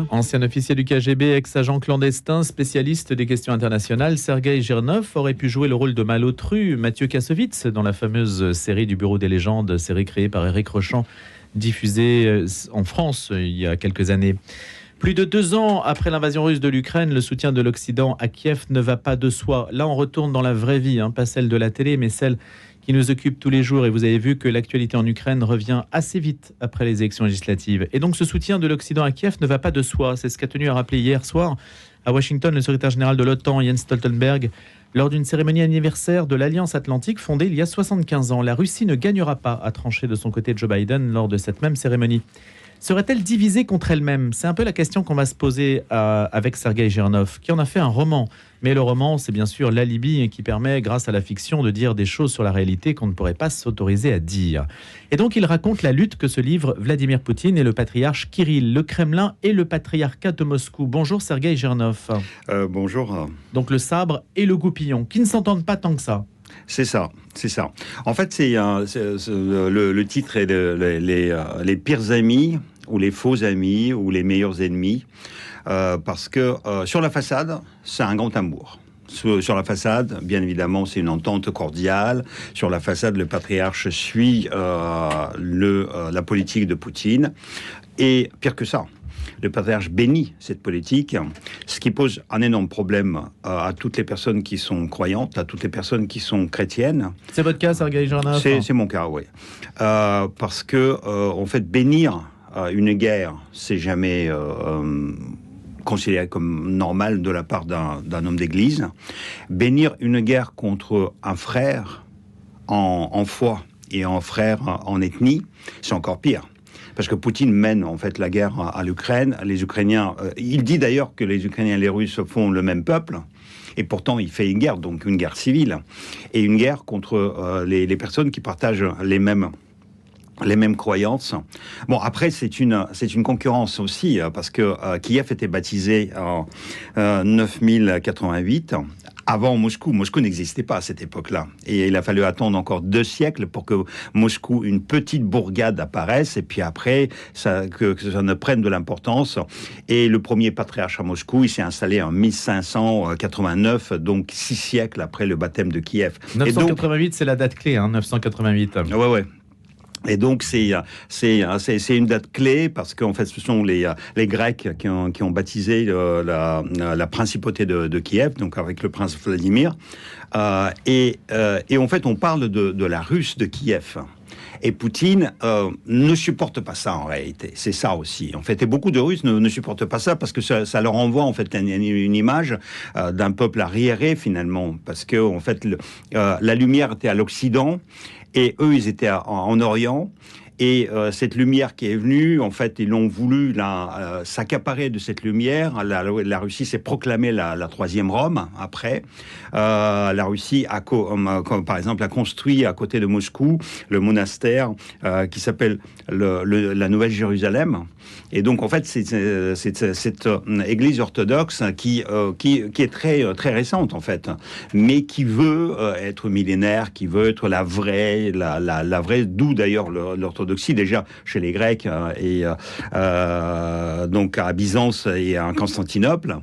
Ancien officier du KGB, ex-agent clandestin, spécialiste des questions internationales, Sergueï Girnov aurait pu jouer le rôle de malotru Mathieu Kassovitz dans la fameuse série du Bureau des légendes, série créée par Éric Rochant, diffusée en France il y a quelques années. Plus de 2 ans après l'invasion russe de l'Ukraine, le soutien de l'Occident à Kiev ne va pas de soi. Là, on retourne dans la vraie vie, pas celle de la télé, mais celle qui nous occupe tous les jours. Et vous avez vu que l'actualité en Ukraine revient assez vite après les élections législatives. Et donc, ce soutien de l'Occident à Kiev ne va pas de soi. C'est ce qu'a tenu à rappeler hier soir à Washington le secrétaire général de l'OTAN, Jens Stoltenberg, lors d'une cérémonie anniversaire de l'Alliance Atlantique fondée il y a 75 ans. La Russie ne gagnera pas, a tranché de son côté Joe Biden lors de cette même cérémonie. Serait-elle divisée contre elle-même ? C'est un peu la question qu'on va se poser avec Sergueï Girnov, qui en a fait un roman. Mais le roman, c'est bien sûr l'alibi qui permet, grâce à la fiction, de dire des choses sur la réalité qu'on ne pourrait pas s'autoriser à dire. Et donc, il raconte la lutte que se livrent Vladimir Poutine et le patriarche Kirill, le Kremlin et le patriarcat de Moscou. Bonjour Sergueï Girnov. Bonjour. Donc le sabre et le goupillon, qui ne s'entendent pas tant que ça. C'est ça. En fait, le titre est les pires amis, ou les faux amis, ou les meilleurs ennemis, parce que sur la façade, c'est un grand amour. Sur la façade, bien évidemment, c'est une entente cordiale. Sur la façade, le patriarche suit la politique de Poutine. Et pire que ça, le patriarche bénit cette politique, ce qui pose un énorme problème à toutes les personnes qui sont croyantes, à toutes les personnes qui sont chrétiennes. C'est votre cas, Sergueï Girnov ? C'est mon cas, oui. Parce que, en fait, bénir une guerre, c'est jamais considéré comme normal de la part d'un homme d'église. Bénir une guerre contre un frère en foi et un frère en ethnie, c'est encore pire. Parce que Poutine mène en fait la guerre à l'Ukraine. Les Ukrainiens, il dit d'ailleurs que les Ukrainiens et les Russes font le même peuple, et pourtant il fait une guerre, donc une guerre civile, et une guerre contre les personnes qui partagent les mêmes croyances. Bon, après, c'est une concurrence aussi, parce que Kiev était baptisé en 9088, avant Moscou. Moscou n'existait pas à cette époque-là. Et il a fallu attendre encore 2 siècles pour que Moscou, une petite bourgade, apparaisse, et puis après, que ça ne prenne de l'importance. Et le premier patriarche à Moscou, il s'est installé en 1589, donc 6 siècles après le baptême de Kiev. 988, c'est la date clé, 988. Ouais. Et donc c'est une date clé parce qu'en fait ce sont les Grecs qui ont baptisé la principauté de Kiev, donc avec le prince Vladimir, et en fait on parle de la Russe de Kiev. Et Poutine ne supporte pas ça en réalité. C'est ça aussi. En fait, et beaucoup de Russes ne supportent pas ça parce que ça leur envoie en fait une image d'un peuple arriéré finalement, parce que en fait la lumière était à l'Occident. Et eux, ils étaient en Orient. Et cette lumière qui est venue, en fait, ils l'ont voulu s'accaparer de cette lumière. La Russie s'est proclamée la troisième Rome, après. La Russie, par exemple, a construit à côté de Moscou le monastère qui s'appelle la Nouvelle Jérusalem. Et donc, en fait, c'est cette église orthodoxe qui est très, très récente, en fait, mais qui veut être millénaire, qui veut être la vraie, d'où d'ailleurs l'orthodoxie, déjà chez les Grecs, et donc à Byzance et à Constantinople,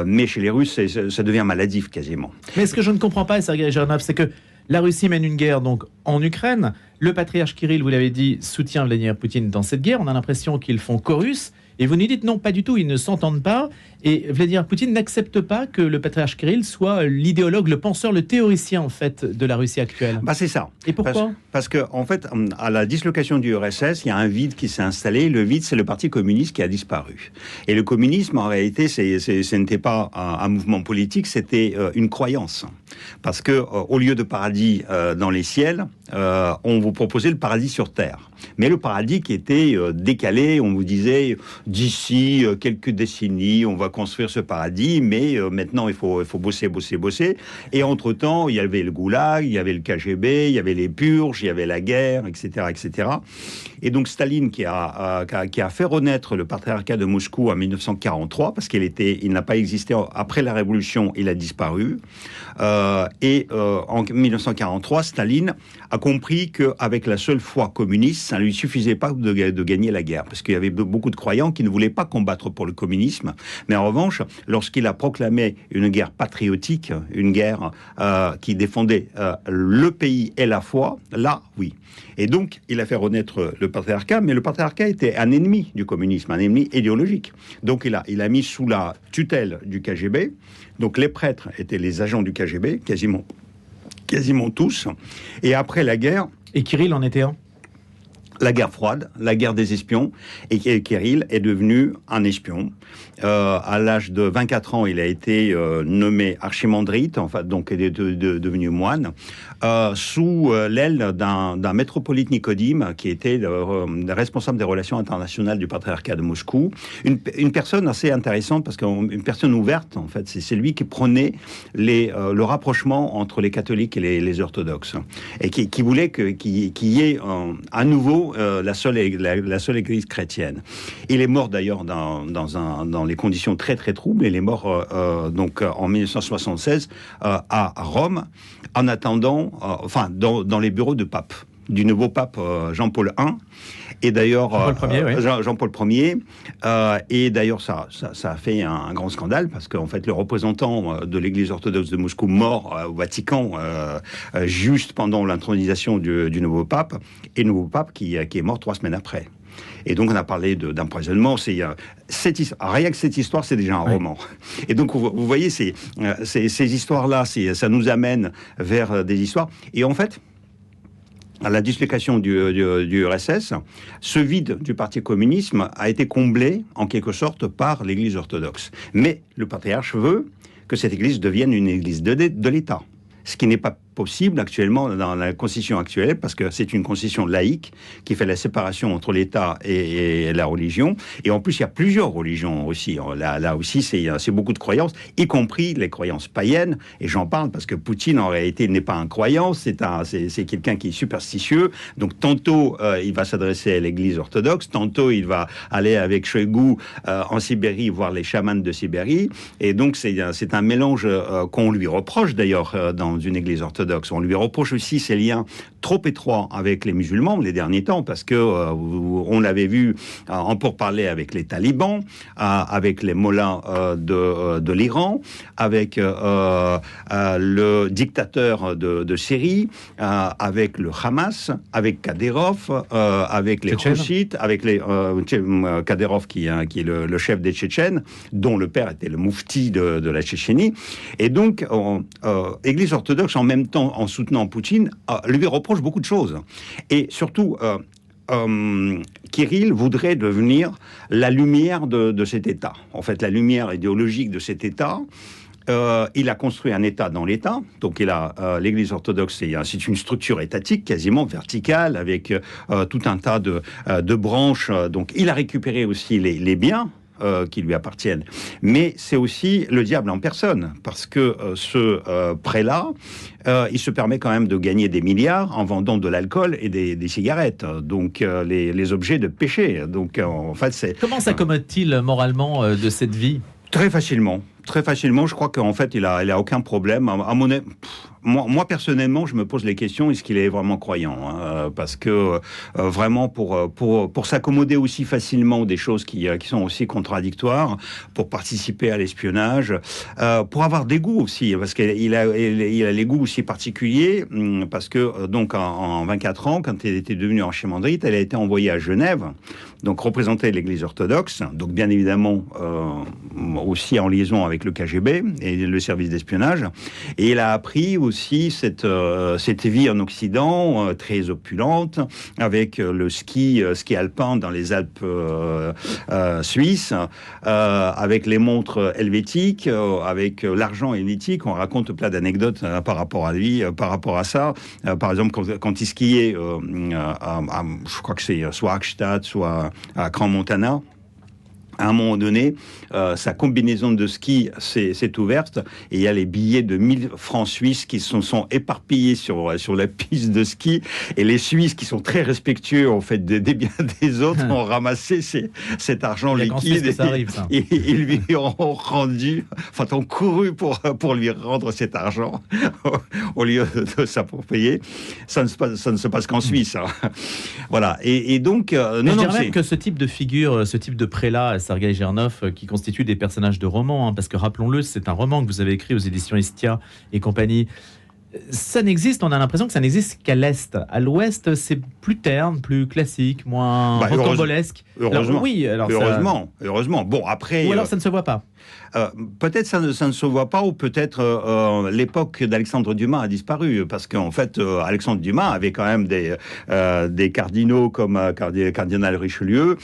mais chez les Russes, ça devient maladif quasiment. Mais ce que je ne comprends pas, Sergueï Girnov, c'est que la Russie mène une guerre donc en Ukraine. Le patriarche Kirill, vous l'avez dit, soutient Vladimir Poutine dans cette guerre. On a l'impression qu'ils font chorus. Et vous nous dites non, pas du tout, ils ne s'entendent pas. Et Vladimir Poutine n'accepte pas que le patriarche Kirill soit l'idéologue, le penseur, le théoricien en fait de la Russie actuelle. C'est ça. Et pourquoi ? Parce que en fait, à la dislocation du URSS, il y a un vide qui s'est installé. Le vide, c'est le Parti communiste qui a disparu. Et le communisme, en réalité, ce n'était pas un mouvement politique, c'était une croyance. Parce que au lieu de paradis dans les ciels, on vous proposait le paradis sur terre. Mais le paradis qui était décalé, on vous disait d'ici quelques décennies, on va construire ce paradis, mais maintenant il faut bosser. Et entre-temps, il y avait le goulag, il y avait le KGB, il y avait les purges, il y avait la guerre, etc. Et donc Staline qui a fait renaître le patriarcat de Moscou en 1943, parce il n'a pas existé après la Révolution, il a disparu. Et en 1943, Staline a compris qu'avec la seule foi communiste, ça ne lui suffisait pas de gagner la guerre, parce qu'il y avait beaucoup de croyants qui ne voulaient pas combattre pour le communisme, mais en revanche, lorsqu'il a proclamé une guerre patriotique, une guerre qui défendait le pays et la foi, là, oui. Et donc, il a fait renaître le patriarcat, mais le patriarcat était un ennemi du communisme, un ennemi idéologique. Donc, il a mis sous la tutelle du KGB. Donc, les prêtres étaient les agents du KGB, quasiment tous. Et après la guerre... Et Kirill en était un ? La guerre froide, la guerre des espions, et Kirill est devenu un espion. À l'âge de 24 ans, il a été nommé archimandrite, enfin, donc il est devenu moine, sous l'aile d'un métropolite Nicodime, qui était le responsable des relations internationales du patriarcat de Moscou. Une personne assez intéressante, parce qu'une personne ouverte, en fait, c'est lui qui prônait le rapprochement entre les catholiques et les orthodoxes, et qui voulait qu'il y ait à nouveau la seule église chrétienne. Il est mort d'ailleurs dans les conditions très très troubles. Il est mort donc en 1976 à Rome, en attendant, dans les bureaux de pape, du nouveau pape Jean-Paul I. Et d'ailleurs, Jean-Paul Ier, et d'ailleurs ça a fait un grand scandale, parce qu'en fait le représentant de l'Église orthodoxe de Moscou mort au Vatican juste pendant l'intronisation du nouveau pape, et le nouveau pape qui est mort 3 semaines après. Et donc on a parlé d'empoisonnement. Rien que cette histoire, c'est déjà un roman. Et donc vous voyez, ces histoires-là, ça nous amène vers des histoires. Et en fait, à la dislocation du RSS, ce vide du Parti communiste a été comblé, en quelque sorte, par l'Église orthodoxe. Mais le patriarche veut que cette Église devienne une Église de l'État. Ce qui n'est pas possible actuellement dans la constitution actuelle, parce que c'est une constitution laïque qui fait la séparation entre l'État et la religion. Et en plus, il y a plusieurs religions aussi. Là aussi, c'est beaucoup de croyances, y compris les croyances païennes. Et j'en parle parce que Poutine, en réalité, n'est pas un croyant, c'est quelqu'un qui est superstitieux. Donc, tantôt, il va s'adresser à l'Église orthodoxe, tantôt, il va aller avec Shoigu en Sibérie, voir les chamans de Sibérie. Et donc, c'est un mélange qu'on lui reproche, d'ailleurs, dans une Église orthodoxe. On lui reproche aussi ses liens trop étroits avec les musulmans les derniers temps, parce que on l'avait vu en pourparlers avec les talibans, avec les mollahs de l'Iran, avec le dictateur de Syrie, avec le Hamas, avec Kadyrov, avec les Khoushites, avec Kadyrov qui est le chef des Tchétchènes, dont le père était le moufti de la Tchétchénie. Et donc, l'Église orthodoxe, en même temps, en soutenant Poutine, lui reproche beaucoup de choses. Et surtout, Kirill voudrait devenir la lumière de cet État. En fait, la lumière idéologique de cet État. Il a construit un État dans l'État. Donc, l'Église orthodoxe, c'est une structure étatique quasiment verticale, avec tout un tas de branches. Donc, il a récupéré aussi les biens qui lui appartiennent. Mais c'est aussi le diable en personne, parce que ce prélat, il se permet quand même de gagner des milliards en vendant de l'alcool et des cigarettes, donc les objets de péché. Donc en fait, c'est... Comment s'accommode-t-il moralement de cette vie ? Très facilement. Très facilement, je crois qu'en fait, il a aucun problème. Moi, personnellement, je me pose les questions, est-ce qu'il est vraiment croyant, hein, parce que vraiment, pour s'accommoder aussi facilement des choses qui sont aussi contradictoires, pour participer à l'espionnage, pour avoir des goûts aussi, parce qu'il a les goûts aussi particuliers, parce que donc en 24 ans, quand il était devenu archimandrite, elle a été envoyée à Genève, donc représenter l'Église orthodoxe, donc bien évidemment aussi en liaison avec le KGB et le service d'espionnage, et il a appris aussi cette vie en Occident très opulente, avec le ski alpin dans les Alpes suisses, avec les montres helvétiques, avec l'argent helvétique. On raconte plein d'anecdotes par rapport à lui, par rapport à ça. Par exemple, quand il skiait, je crois que c'est soit à Gstaad, soit à Crans-Montana, à un moment donné, sa combinaison de ski s'est ouverte et il y a les billets de 1000 francs suisses qui sont éparpillés sur la piste de ski, et les Suisses, qui sont très respectueux en fait des biens des autres, ont ramassé cet argent liquide et lui ont rendu, enfin ont couru pour lui rendre cet argent au lieu de s'approprier. Ça ne se passe qu'en Suisse, hein. Voilà. Et donc je dirais même que ce type de figure, ce type de prélat, Sergueï Girnov, qui constituent des personnages de romans, hein, parce que rappelons-le, c'est un roman que vous avez écrit aux éditions Hestia et compagnie. Ça n'existe, on a l'impression que ça n'existe qu'à l'Est. À l'Ouest, c'est plus terne, plus classique, moins rocambolesque. Heureusement. Alors, heureusement. Bon, après... Ou alors ça ne se voit pas. Peut-être ça ne se voit pas, ou peut-être l'époque d'Alexandre Dumas a disparu, parce qu'en fait Alexandre Dumas avait quand même des cardinaux comme cardinal Richelieu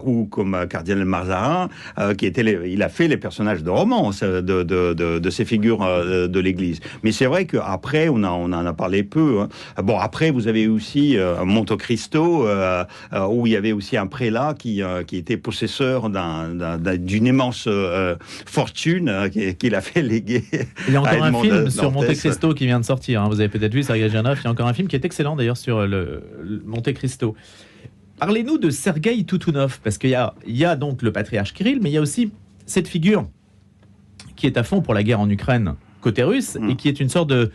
ou comme cardinal Mazarin, il a fait les personnages de romans de ces figures de l'Église. Mais c'est vrai qu'après on en a parlé peu, hein. Bon, après vous avez aussi Monte Cristo, où il y avait aussi un prélat qui était possesseur d'une immense fortune qu'il a fait léguer. Il y a encore un film sur Monte Cristo qui vient de sortir, hein. Vous avez peut-être vu, Sergueï Girnov. Il y a encore un film qui est excellent d'ailleurs sur le Monte Cristo. Parlez-nous de Sergueï Toutounov, parce qu'il y a donc le patriarche Kirill, mais il y a aussi cette figure qui est à fond pour la guerre en Ukraine côté russe, et qui est une sorte de...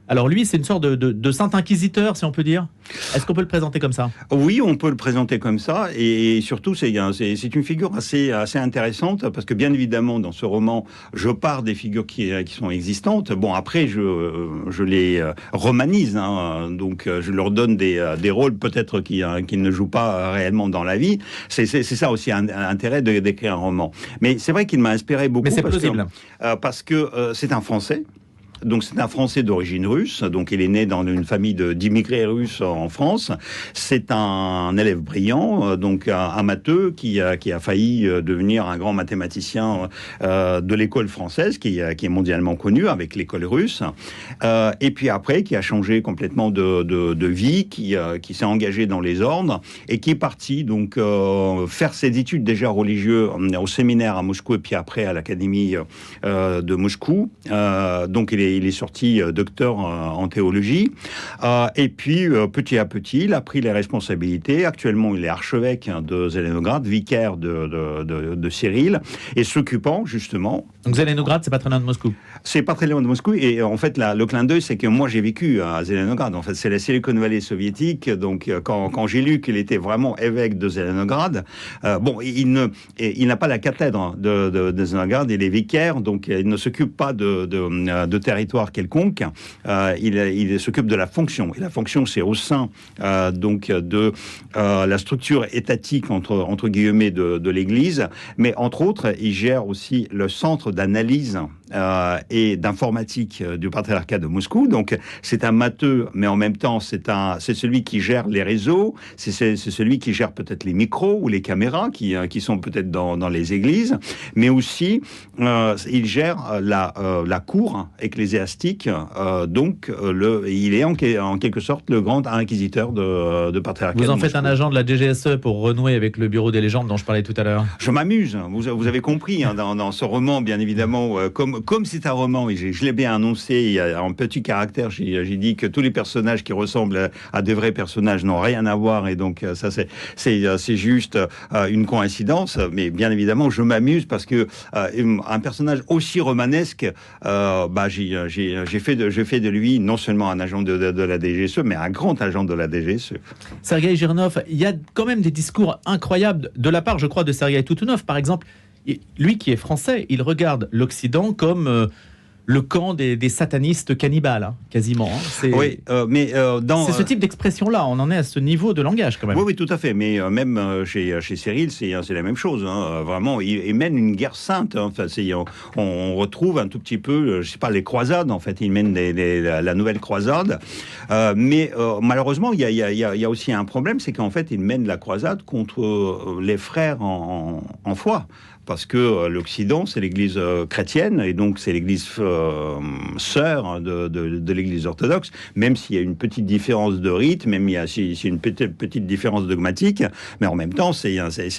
Alors lui, c'est une sorte de saint inquisiteur, si on peut dire. Est-ce qu'on peut le présenter comme ça ? Oui, on peut le présenter comme ça, et surtout, c'est une figure assez intéressante, parce que bien évidemment, dans ce roman, je pars des figures qui sont existantes. Bon, après, je les romanise, hein, donc je leur donne des rôles peut-être qu'ils ne jouent pas réellement dans la vie. C'est ça aussi l'intérêt d'écrire un roman. Mais c'est vrai qu'il m'a inspiré beaucoup. Mais c'est plausible. Parce que c'est un Français. Donc c'est un Français d'origine russe, donc il est né dans une famille d'immigrés russes en France. C'est un élève brillant, donc un matheux qui a failli devenir un grand mathématicien de l'école française, qui est mondialement connu avec l'école russe. Et puis après, qui a changé complètement de vie, qui s'est engagé dans les ordres et qui est parti donc faire ses études déjà religieuses au séminaire à Moscou et puis après à l'académie de Moscou. Donc il est sorti docteur en théologie. Et puis, petit à petit, il a pris les responsabilités. Actuellement, il est archevêque de Zelenograd, vicaire de Cyril, et s'occupant, justement... Donc Zelenograd, c'est pas très loin de Moscou. C'est pas très loin de Moscou. Et en fait, le clin d'œil, c'est que moi, j'ai vécu à Zelenograd. En fait, c'est la Silicon Valley soviétique. Donc, quand j'ai lu qu'il était vraiment évêque de Zelenograd, bon, il n'a pas la cathèdre de Zelenograd, il est vicaire, donc il ne s'occupe pas de territoire quelconque, il s'occupe de la fonction. Et la fonction, c'est au sein donc de la structure étatique entre guillemets de l'Église, mais entre autres, il gère aussi le centre d'analyse et d'informatique du patriarcat de Moscou. Donc c'est un matheux, mais en même temps c'est celui qui gère les réseaux, c'est celui qui gère peut-être les micros ou les caméras qui sont peut-être dans les églises, mais aussi il gère la cour ecclésiastique. Donc il est en quelque sorte le grand inquisiteur de patriarcat. Vous en faites un agent de la DGSE pour renouer avec le bureau des légendes dont je parlais tout à l'heure. Je m'amuse. Vous avez compris, hein, dans ce roman, bien évidemment, comme c'est un roman, et je l'ai bien annoncé en petit caractère, j'ai dit que tous les personnages qui ressemblent à des vrais personnages n'ont rien à voir, et donc ça c'est juste une coïncidence. Mais bien évidemment, je m'amuse parce que un personnage aussi romanesque, j'ai fait de lui non seulement un agent de la DGSE, mais un grand agent de la DGSE. Sergueï Girnov, il y a quand même des discours incroyables de la part, je crois, de Sergueï Toutounov, par exemple. Lui qui est français, il regarde l'Occident comme le camp des satanistes cannibales, hein, quasiment. Hein. C'est ce type d'expression-là, on en est à ce niveau de langage quand même. Oui, tout à fait, mais même chez Cyril, c'est la même chose. Hein. Vraiment, il mène une guerre sainte. Hein. Enfin, on retrouve un tout petit peu, je sais pas, les croisades, en fait. Il mène la nouvelle croisade. Mais malheureusement, il y a aussi un problème, c'est qu'en fait, il mène la croisade contre les frères en foi. parce que l'Occident, c'est l'Église chrétienne, et donc c'est l'Église sœur de l'Église orthodoxe, même s'il y a une petite différence de rite, même s'il y a une petite différence dogmatique, mais en même temps, c'est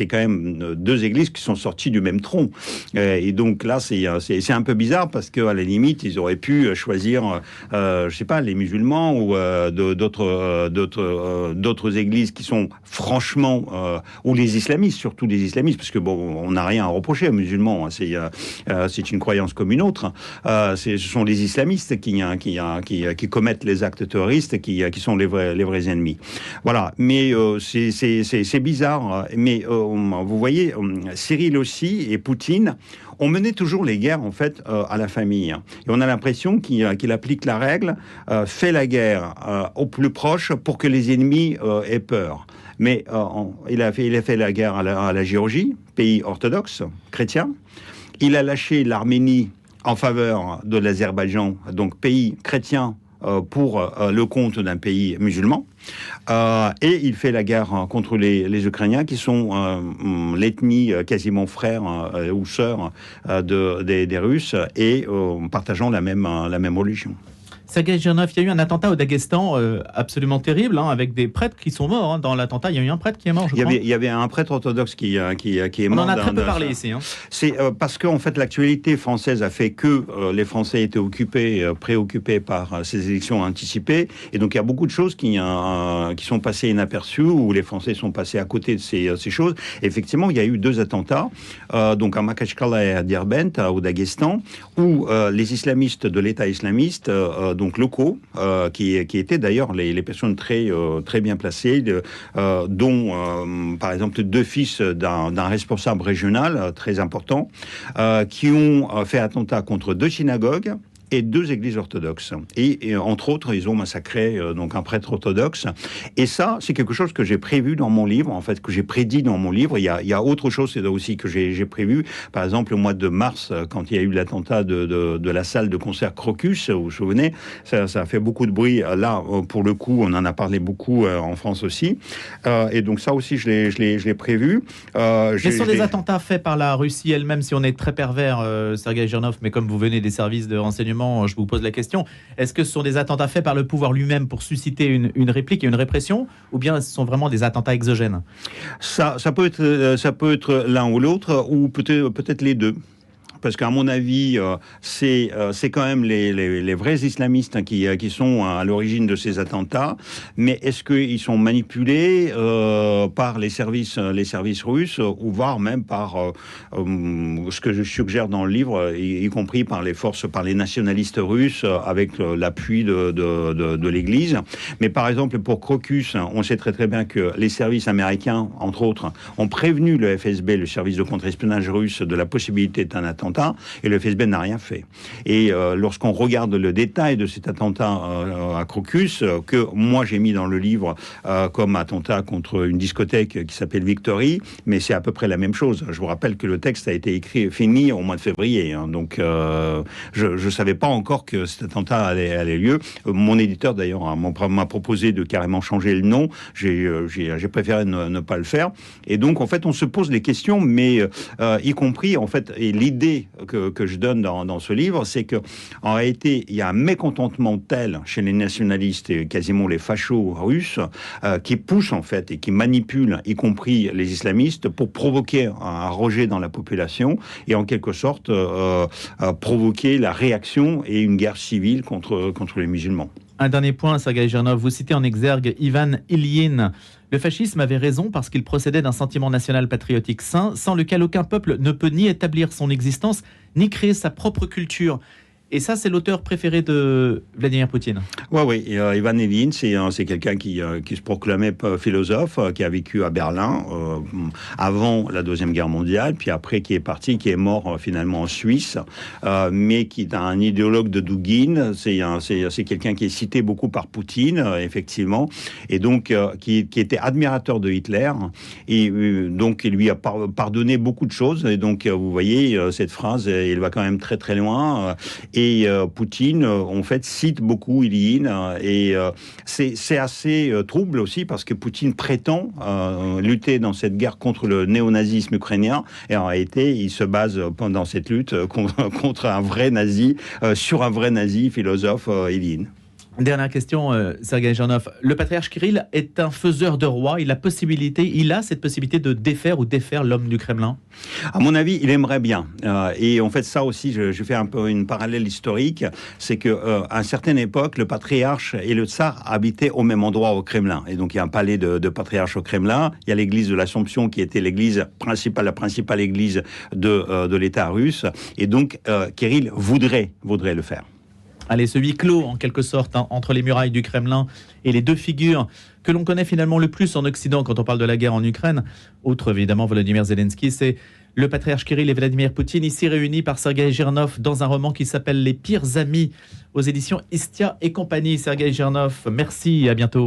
quand même deux églises qui sont sorties du même tronc. Et donc là, c'est un peu bizarre, parce qu'à la limite, ils auraient pu choisir, je sais pas, les musulmans ou d'autres églises qui sont franchement, ou les islamistes, surtout les islamistes, parce que bon, on n'a rien à reprocher aux musulmans, hein, c'est une croyance comme une autre. Ce sont les islamistes qui commettent les actes terroristes, qui sont les vrais ennemis. Voilà, mais c'est bizarre. Mais vous voyez, Cyril aussi et Poutine ont mené toujours les guerres, en fait, à la famille. Et on a l'impression qu'il applique la règle, fait la guerre au plus proche pour que les ennemis aient peur. Mais il a fait la guerre à la Géorgie, pays orthodoxe, chrétien. Il a lâché l'Arménie en faveur de l'Azerbaïdjan, donc pays chrétien, pour le compte d'un pays musulman. Et il fait la guerre contre les Ukrainiens, qui sont l'ethnie quasiment frère ou sœur des Russes, et partageant la même religion. Sergueï Girnov, il y a eu un attentat au Daghestan absolument terrible, hein, avec des prêtres qui sont morts. Hein. Dans l'attentat, il y a eu un prêtre qui est mort, je crois. Il y avait un prêtre orthodoxe qui est mort. On en a très peu parlé ici. Hein. C'est parce qu'en fait, l'actualité française a fait que les Français étaient préoccupés par ces élections anticipées. Et donc, il y a beaucoup de choses qui sont passées inaperçues, où les Français sont passés à côté de ces choses. Et effectivement, il y a eu 2 attentats, donc à Makachkala et à Derbent, au Daghestan, où les islamistes de l'État islamiste, donc locaux, qui étaient d'ailleurs les personnes très bien placées, dont par exemple 2 fils d'un responsable régional très important, qui ont fait attentat contre 2 synagogues et 2 églises orthodoxes. Et entre autres, ils ont massacré donc un prêtre orthodoxe. Et ça, c'est quelque chose que j'ai prévu dans mon livre, en fait, que j'ai prédit dans mon livre. Il y a autre chose, c'est là aussi que j'ai prévu. Par exemple, au mois de mars, quand il y a eu l'attentat de la salle de concert Crocus, vous vous souvenez, ça a fait beaucoup de bruit. Là, pour le coup, on en a parlé beaucoup en France aussi. Et donc ça aussi, je l'ai prévu. Mais ce sont des attentats faits par la Russie elle-même, si on est très pervers, Sergueï Girnov, mais comme vous venez des services de renseignement, je vous pose la question, est-ce que ce sont des attentats faits par le pouvoir lui-même pour susciter une réplique et une répression, ou bien ce sont vraiment des attentats exogènes? Ça peut être l'un ou l'autre, ou peut-être les deux. Parce qu'à mon avis, c'est quand même les vrais islamistes qui sont à l'origine de ces attentats. Mais est-ce qu'ils sont manipulés par les services russes, ou voire même par ce que je suggère dans le livre, y compris par les nationalistes russes, avec l'appui de l'Église. Mais par exemple, pour Crocus, on sait très très bien que les services américains, entre autres, ont prévenu le FSB, le service de contre-espionnage russe, de la possibilité d'un attentat. Et le FSB n'a rien fait. Et lorsqu'on regarde le détail de cet attentat à Crocus, que moi j'ai mis dans le livre comme attentat contre une discothèque qui s'appelle Victory, mais c'est à peu près la même chose. Je vous rappelle que le texte a été fini au mois de février. Hein, donc je ne savais pas encore que cet attentat allait lieu. Mon éditeur d'ailleurs m'a proposé de carrément changer le nom. J'ai préféré ne pas le faire. Et donc en fait on se pose des questions, mais y compris en fait, et l'idée que je donne dans ce livre, c'est que en réalité, il y a un mécontentement tel chez les nationalistes et quasiment les fachos russes qui poussent en fait et qui manipulent, y compris les islamistes, pour provoquer un rejet dans la population et en quelque sorte provoquer la réaction et une guerre civile contre les musulmans. Un dernier point, Sergueï Girnov, vous citez en exergue Ivan Ilyin. Le fascisme avait raison parce qu'il procédait d'un sentiment national patriotique sain, sans lequel aucun peuple ne peut ni établir son existence, ni créer sa propre culture. Et ça, c'est l'auteur préféré de Vladimir Poutine. Oui. Ivan Ilyin, c'est quelqu'un qui se proclamait philosophe, qui a vécu à Berlin avant la Deuxième Guerre mondiale, puis après qui est parti, qui est mort finalement en Suisse, mais qui est un idéologue de Douguine. C'est quelqu'un qui est cité beaucoup par Poutine, effectivement, et donc qui était admirateur de Hitler, et donc il lui a pardonné beaucoup de choses. Et donc vous voyez, cette phrase, elle va quand même très très loin. Et Poutine, en fait, cite beaucoup Ilyine. Et c'est assez trouble aussi parce que Poutine prétend lutter dans cette guerre contre le néonazisme ukrainien. Et en réalité, il se base dans cette lutte contre un vrai nazi, sur un vrai nazi, philosophe Ilyine. Dernière question, Sergueï Girnov. Le patriarche Kirill est un faiseur de rois. Il a cette possibilité de défaire ou défaire l'homme du Kremlin? À mon avis, il aimerait bien. Et en fait, ça aussi, je fais un peu une parallèle historique. C'est qu'à une certaine époque, le patriarche et le tsar habitaient au même endroit au Kremlin. Et donc, il y a un palais de patriarche au Kremlin. Il y a l'église de l'Assomption qui était l'église principale, la principale église de l'État russe. Et donc, Kirill voudrait le faire. Allez, ce huis clos, en quelque sorte, entre les murailles du Kremlin et les deux figures que l'on connaît finalement le plus en Occident quand on parle de la guerre en Ukraine, outre évidemment Volodymyr Zelensky, c'est le patriarche Kirill et Vladimir Poutine, ici réunis par Sergueï Girnov dans un roman qui s'appelle Les pires amis, aux éditions Istia et compagnie. Sergueï Girnov, merci et à bientôt.